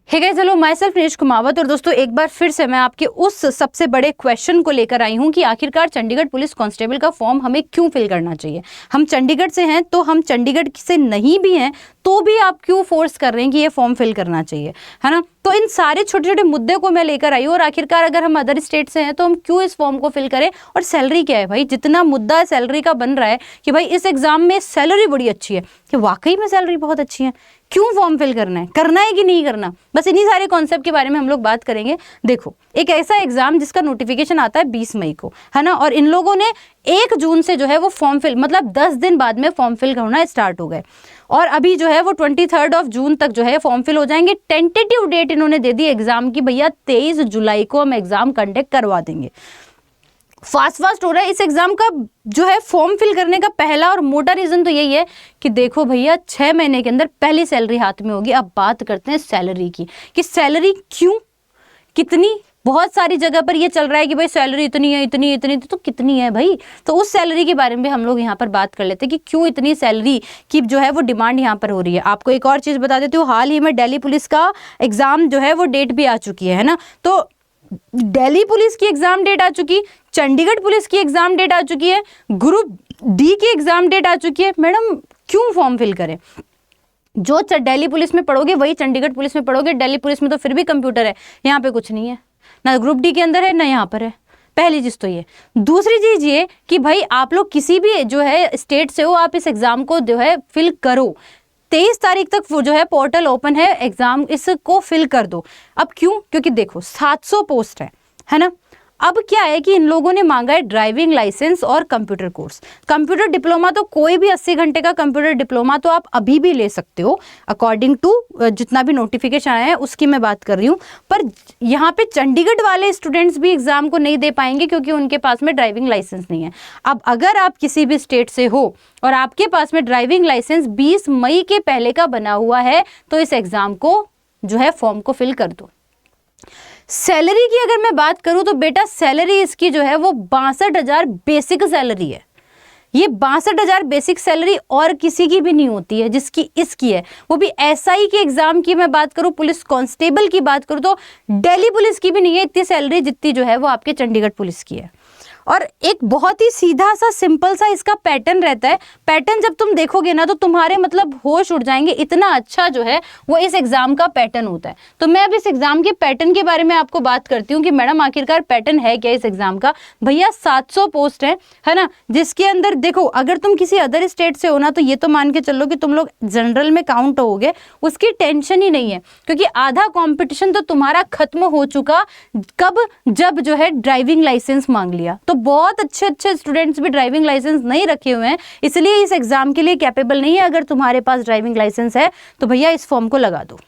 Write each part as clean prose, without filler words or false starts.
हे guys, hello, myself Neeraj Kumawat. और दोस्तों एक बार फिर से मैं आपके उस सबसे बड़े क्वेश्चन को लेकर आई हूं कि आखिरकार चंडीगढ़ पुलिस कांस्टेबल का फॉर्म हमें क्यों फिल करना चाहिए। हम चंडीगढ़ से हैं तो हम चंडीगढ़ से नहीं भी हैं तो भी आप क्यों फोर्स कर रहे हैं कि ये फॉर्म फिल करना चाहिए, है ना। तो इन सारे छोटे छोटे मुद्दे को मैं लेकर आई हूँ। और आखिरकार अगर हम अदर स्टेट से हैं तो हम क्यों इस फॉर्म को फिल करें। और सैलरी क्या है भाई, जितना मुद्दा सैलरी का बन रहा है कि भाई इस एग्जाम में सैलरी बड़ी अच्छी है, कि वाकई में सैलरी बहुत अच्छी है, क्यों फॉर्म फिल करना है कि नहीं करना। बस इन्हीं सारे कॉन्सेप्ट के बारे में हम लोग बात करेंगे। देखो, एक ऐसा एग्जाम जिसका नोटिफिकेशन आता है 20 मई को, है ना, और इन लोगों ने 1 जून से जो है वो फॉर्म फिल, मतलब 10 दिन बाद में फॉर्म फिल होना स्टार्ट हो गए। और अभी जो है वो 23 जून तक जो है फॉर्म फिल हो जाएंगे। टेंटेटिव डेट इन्होंने दे दी एग्जाम की, भैया 23 जुलाई को हम एग्जाम कंडक्ट करवा देंगे। फास्ट हो रहा है। इस एग्जाम का जो है फॉर्म फिल करने का पहला और मोटा रीजन तो यही है कि देखो भैया 6 महीने के अंदर पहली सैलरी हाथ में होगी। अब बात करते हैं सैलरी की, कि सैलरी क्यों, कितनी। बहुत सारी जगह पर ये चल रहा है कि भाई सैलरी इतनी है, इतनी इतनी, तो कितनी है भाई। तो उस सैलरी के बारे में हम लोग यहाँ पर बात कर लेते हैं कि क्यों इतनी सैलरी की जो है वो डिमांड यहाँ पर हो रही है। आपको एक और चीज बता देती हूँ, हाल ही में दिल्ली पुलिस का एग्जाम जो है वो डेट भी आ चुकी है ना। तो दिल्ली पुलिस की एग्जाम डेट आ चुकी, चंडीगढ़ पुलिस की एग्जाम डेट आ चुकी है, ग्रुप डी की एग्जाम डेट आ चुकी है। मैडम क्यों फॉर्म फिल करें। जो दिल्ली पुलिस में पढ़ोगे वही चंडीगढ़ पुलिस में पढ़ोगे। दिल्ली पुलिस में तो फिर भी कंप्यूटर है, यहाँ पे कुछ नहीं है, ना ग्रुप डी के अंदर है ना यहाँ पर है। पहली चीज तो ये। दूसरी चीज ये कि भाई आप लोग किसी भी जो है स्टेट से हो, आप इस एग्जाम को जो है फिल करो। 23 तारीख तक वो जो है पोर्टल ओपन है, एग्जाम इसको फिल कर दो। अब क्यों, क्योंकि देखो 700 पोस्ट है ना। अब क्या है कि इन लोगों ने मांगा है ड्राइविंग लाइसेंस और कंप्यूटर कोर्स। कंप्यूटर डिप्लोमा तो कोई भी 80 घंटे का कंप्यूटर डिप्लोमा तो आप अभी भी ले सकते हो, अकॉर्डिंग टू जितना भी नोटिफिकेशन आया है उसकी मैं बात कर रही हूँ। पर यहाँ पे चंडीगढ़ वाले स्टूडेंट्स भी एग्जाम को नहीं दे पाएंगे क्योंकि उनके पास में ड्राइविंग लाइसेंस नहीं है। अब अगर आप किसी भी स्टेट से हो और आपके पास में ड्राइविंग लाइसेंस 20 मई के पहले का बना हुआ है तो इस एग्जाम को जो है फॉर्म को फिल कर दो। सैलरी की अगर मैं बात करूं तो बेटा सैलरी इसकी जो है वो 62,000 बेसिक सैलरी है। ये 62,000 बेसिक सैलरी और किसी की भी नहीं होती है जिसकी इसकी है। वो भी एसआई के एग्जाम की मैं बात करूं, पुलिस कांस्टेबल की बात करूं तो दिल्ली पुलिस की भी नहीं है इतनी सैलरी जितनी जो है वो आपके चंडीगढ़ पुलिस की है। और एक बहुत ही सीधा सा सिंपल सा इसका पैटर्न रहता है। पैटर्न जब तुम देखोगे ना तो तुम्हारे मतलब होश उड़ जाएंगे, इतना अच्छा जो है वो इस एग्जाम का पैटर्न होता है। तो मैं अब इस एग्जाम के पैटर्न के बारे में आपको बात करती हूँ कि मैडम आखिरकार पैटर्न है क्या इस एग्जाम का। भैया 700 पोस्ट है ना, जिसके अंदर देखो अगर तुम किसी अदर स्टेट से हो ना तो ये तो मान के चलो कि तुम लोग जनरल में काउंट होगे, उसकी टेंशन ही नहीं है क्योंकि आधा कॉम्पिटिशन तो तुम्हारा खत्म हो चुका। कब, जब जो है ड्राइविंग लाइसेंस मांग लिया। तो बहुत अच्छे अच्छे स्टूडेंट्स भी ड्राइविंग लाइसेंस नहीं रखे हुए हैं, इसलिए इस एग्जाम के लिए कैपेबल नहीं है। अगर तुम्हारे पास ड्राइविंग लाइसेंस है तो भैया इस फॉर्म को लगा दो।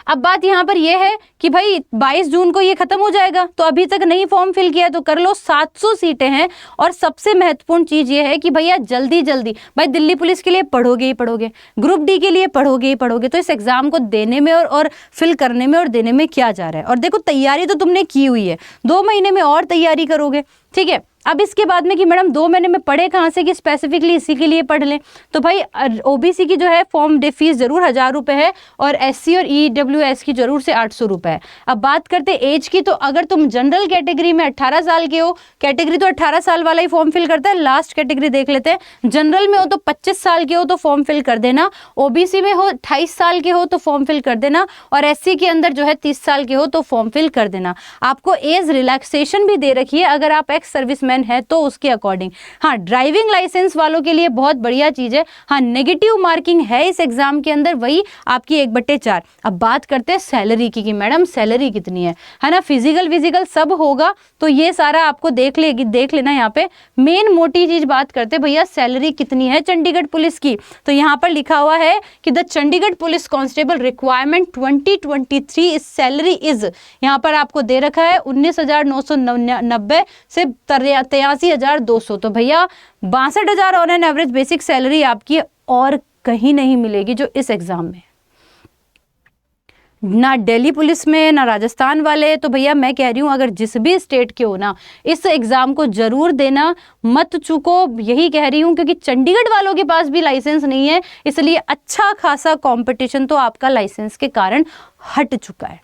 अब बात यहाँ पर यह है कि भाई 22 जून को ये खत्म हो जाएगा, तो अभी तक नहीं फॉर्म फिल किया तो कर लो। 700 सीटें हैं। और सबसे महत्वपूर्ण चीज ये है कि भैया जल्दी जल्दी, भाई दिल्ली पुलिस के लिए पढ़ोगे ही पढ़ोगे, ग्रुप डी के लिए पढ़ोगे ही पढ़ोगे, तो इस एग्जाम को देने में और फिल करने में और देने में क्या जा रहा है। और देखो तैयारी तो तुमने की हुई है, 2 महीने में और तैयारी करोगे, ठीक है। अब इसके बाद में कि मैडम 2 महीने में पढ़े कहाँ से कि स्पेसिफिकली इसी के लिए पढ़ लें, तो भाई ओबीसी की जो है फॉर्म डे फीस जरूर 1000 रुपये है और एससी और ईडब्ल्यूएस की जरूर से 800 रुपये है। अब बात करते एज की, तो अगर तुम जनरल कैटेगरी में 18 साल के हो, कैटेगरी तो 18 साल वाला ही फॉर्म फिल करता है, लास्ट कैटेगरी देख लेते हैं। जनरल में हो तो 25 साल के हो तो फॉर्म फिल कर देना, ओबीसी में हो 28 साल के हो तो फॉर्म फिल कर देना, और एससी के अंदर जो है 30 साल के हो तो फॉर्म फिल कर देना। आपको एज रिलैक्सेशन भी दे रखी है अगर आप एक्स सर्विस है तो उसके अकॉर्डिंग। हाँ, ड्राइविंग लाइसेंस वालों के लिए बहुत बढ़िया चीज है। हाँ, नेगेटिव मार्किंग है इस एग्जाम के अंदर, वही आपकी 1/4। अब बात करते हैं सैलरी की कि मैडम सैलरी कितनी है ना। फिजिकल सब होगा तो ये सारा आपको देख लेना। यहाँ पे मेन मोटी चीज बात करते भैया सैलरी कितनी है चंडीगढ़ पुलिस की। तो यहाँ पर लिखा हुआ है कि the Chandigarh police constable requirement 2023 salary is, यहाँ पर आपको दे रखा है 19,990 से 83,200। तो भैया 62,000 on an average basic salary आपकी और कहीं नहीं मिलेगी जो इस एग्जाम में। ना दिल्ली पुलिस में ना राजस्थान वाले। तो भैया मैं कह रही हूँ अगर जिस भी स्टेट के हो ना, इस एग्जाम को जरूर देना, मत चूको, यही कह रही हूँ। क्योंकि चंडीगढ़ वालों के पास भी लाइसेंस नहीं है, इसलिए अच्छा खासा कंपटीशन तो आपका लाइसेंस के कारण हट चुका है।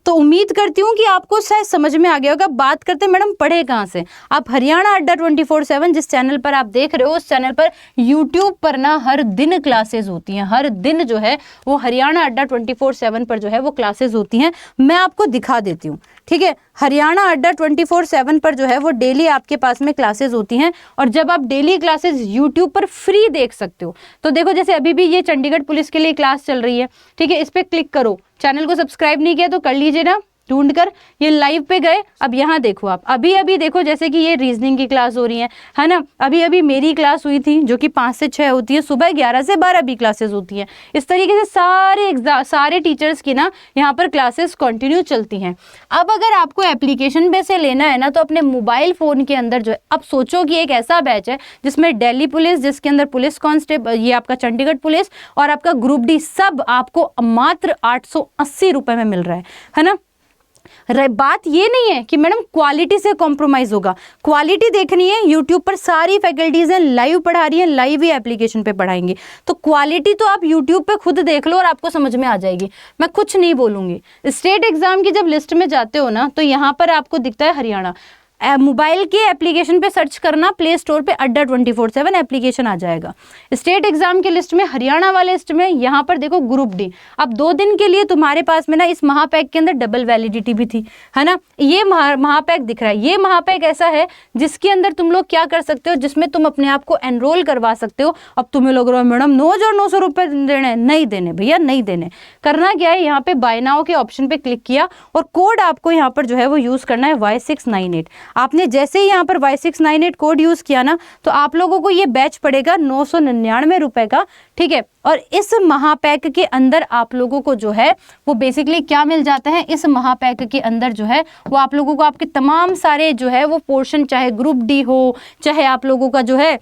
तो उम्मीद करती हूँ कि आपको शायद समझ में आ गया होगा। बात करते हैं मैडम पढ़े कहाँ से। आप हरियाणा अड्डा 24/7 जिस चैनल पर आप देख रहे हो, उस चैनल पर यूट्यूब पर ना हर दिन क्लासेस होती हैं। हर दिन जो है वो हरियाणा अड्डा 24/7 पर जो है वो क्लासेस होती हैं। मैं आपको दिखा देती हूँ, ठीक है। हरियाणा अड्डा 24/7 पर जो है वो डेली आपके पास में क्लासेस होती हैं। और जब आप डेली क्लासेस यूट्यूब पर फ्री देख सकते हो, तो देखो जैसे अभी भी ये चंडीगढ़ पुलिस के लिए क्लास चल रही है, ठीक है। इस पर क्लिक करो, चैनल को सब्सक्राइब नहीं किया तो कर लीजिए ना, ढूंढ कर ये लाइव पे गए। अब यहाँ देखो, आप अभी अभी देखो जैसे कि ये रीजनिंग की क्लास हो रही है ना। अभी अभी मेरी क्लास हुई थी जो कि 5 से 6 होती है, सुबह 11 से 12 भी क्लासेस होती हैं। इस तरीके से सारे टीचर्स की ना यहाँ पर क्लासेस कंटिन्यू चलती हैं। अब अगर आपको एप्लीकेशन पे से लेना है ना, तो अपने मोबाइल फोन के अंदर जो है, अब सोचो कि एक ऐसा बैच है जिसमें दिल्ली पुलिस, जिसके अंदर पुलिस कांस्टेबल, ये आपका चंडीगढ़ पुलिस और आपका ग्रुप डी, सब आपको मात्र 880 रुपए में मिल रहा है ना। बात ये नहीं है कि मैडम क्वालिटी से कॉम्प्रोमाइज होगा। क्वालिटी देखनी है, यूट्यूब पर सारी फैकल्टीज हैं, लाइव पढ़ा रही हैं, लाइव ही एप्लीकेशन पे पढ़ाएंगे। तो क्वालिटी तो आप यूट्यूब पे खुद देख लो और आपको समझ में आ जाएगी, मैं कुछ नहीं बोलूंगी। स्टेट एग्जाम की जब लिस्ट में जाते हो ना, तो यहाँ पर आपको दिखता है हरियाणा। मोबाइल के एप्लीकेशन पे सर्च करना, प्ले स्टोर पे अड्डा 24/7 एप्लीकेशन आ जाएगा। स्टेट एग्जाम के लिस्ट में हरियाणा वाले लिस्ट में यहाँ पर देखो ग्रुप डी। अब 2 दिन के लिए तुम्हारे पास में ना इस महापैक के अंदर डबल वैलिडिटी भी थी, है ना। ये महापैक दिख रहा है, ये महापैक ऐसा है जिसके अंदर तुम लोग क्या कर सकते हो, जिसमें तुम अपने आप को एनरोल करवा सकते हो। अब तुम्हें लग रहा है मैडम 9,900 रुपए देने, नहीं देने भैया, नहीं देने। करना क्या है, यहाँ पे बाय नाउ के ऑप्शन पे क्लिक किया और कोड आपको यहाँ पर जो है वो यूज करना है Y698। आपने जैसे ही यहाँ पर Y698 कोड यूज किया ना, तो आप लोगों को ये बैच पड़ेगा 999 रुपए का, ठीक है। और इस महापैक के अंदर आप लोगों को जो है वो बेसिकली क्या मिल जाता है, इस महापैक के अंदर जो है वो आप लोगों को आपके तमाम सारे जो है वो पोर्शन, चाहे ग्रुप डी हो, चाहे आप लोगों का जो है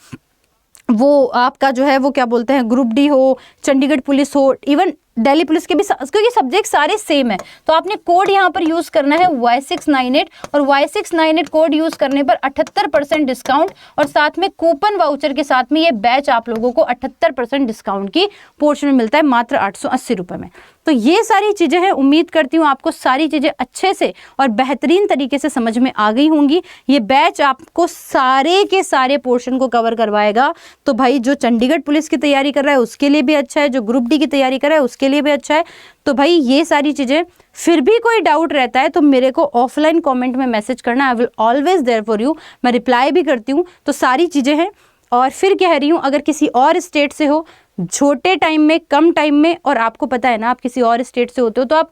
वो आपका जो है वो क्या बोलते हैं ग्रुप डी हो, चंडीगढ़ पुलिस हो, इवन दिल्ली पुलिस के भी, क्योंकि सब्जेक्ट सारे सेम है। तो आपने कोड यहाँ पर यूज करना है Y698 और Y698 कोड यूज करने पर 78% डिस्काउंट और साथ में कूपन वाउचर के साथ में ये बैच आप लोगों को 78% डिस्काउंट की पोर्शन में मिलता है मात्र 880 रुपए में। तो ये सारी चीजें हैं, उम्मीद करती हूँ आपको सारी चीजें अच्छे से और बेहतरीन तरीके से समझ में आ गई होंगी। ये बैच आपको सारे के सारे पोर्शन को कवर करवाएगा। तो भाई जो चंडीगढ़ पुलिस की तैयारी कर रहा है उसके लिए भी अच्छा है, जो ग्रुप डी की तैयारी कर रहा है उसके लिए भी अच्छा है। तो भाई ये सारी चीजें, फिर भी कोई डाउट रहता है तो मेरे को ऑफलाइन कमेंट में मैसेज करना, I will always there for you, मैं रिप्लाई भी करती हूँ। तो सारी चीजें हैं। और फिर कह रही हूँ, अगर किसी और स्टेट से हो, छोटे टाइम में, कम टाइम में, और आपको पता है ना आप किसी और स्टेट से होते हो, तो आप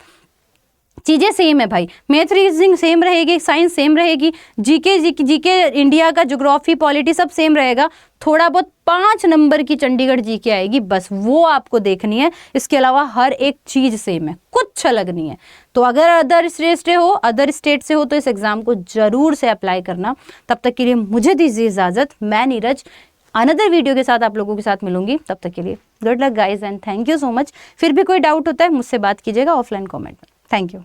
चीजें सेम है भाई, मैथ रीजनिंग सेम रहेगी, साइंस सेम रहेगी, जीके इंडिया का ज्योग्राफी पॉलिटी सब सेम रहेगा। थोड़ा बहुत 5 नंबर की चंडीगढ़ जीके आएगी, बस वो आपको देखनी है। इसके अलावा हर एक चीज सेम है, कुछ अलग नहीं है। तो अगर अदर स्टेट से हो तो इस एग्जाम को जरूर से अप्लाई करना। तब तक के लिए मुझे दीजिए इजाजत, मैं नीरज अनदर वीडियो के साथ आप लोगों के साथ मिलूंगी। तब तक के लिए good luck guys and thank you so much. फिर भी कोई डाउट होता है मुझसे बात कीजिएगा ऑफलाइन कमेंट में। Thank you.